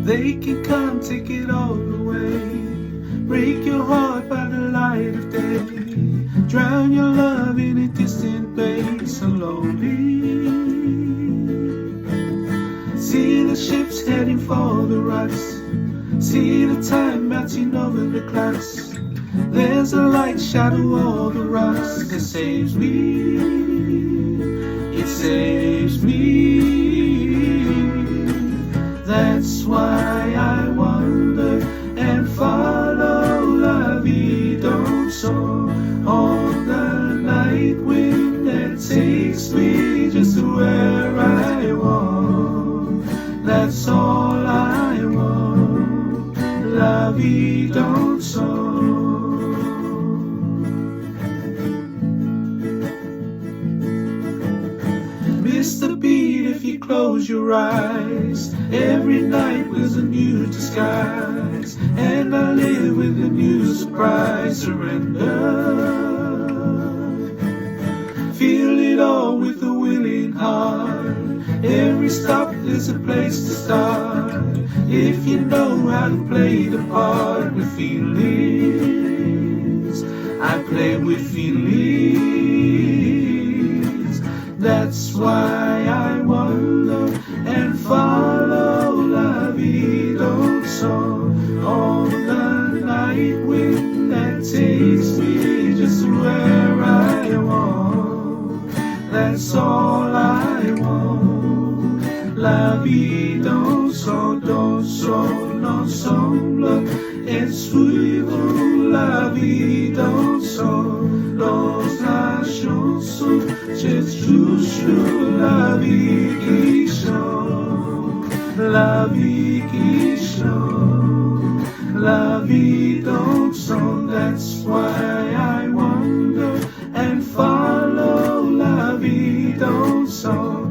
They can come take it all away, break your heart by the light of day, drown your love in a distant bay so lonely. See the ships heading for the rocks, see the time melting over the clouds. There's a light shadow all the rocks that saves me, it saves me. That's why I wander and follow la vie don't so on the night wind that takes me just to where I want. That's all I want, la vie don't so. Miss the beat if you close your eyes. Every night was a new disguise, and I live with a new surprise. Surrender, feel it all with a willing heart. Every stop is a place to start, if you know how to play the part with feelings. I play with feelings. That's why I wander and follow la vie don't so on the night wind that takes me just where I want. That's all I want, la vie don't so non semble et suivre la vie don't so dans la chanson. C'est toujours la vie qui chante, la vie qui chante, la vie don't song. That's why I wander and follow la vie don't song.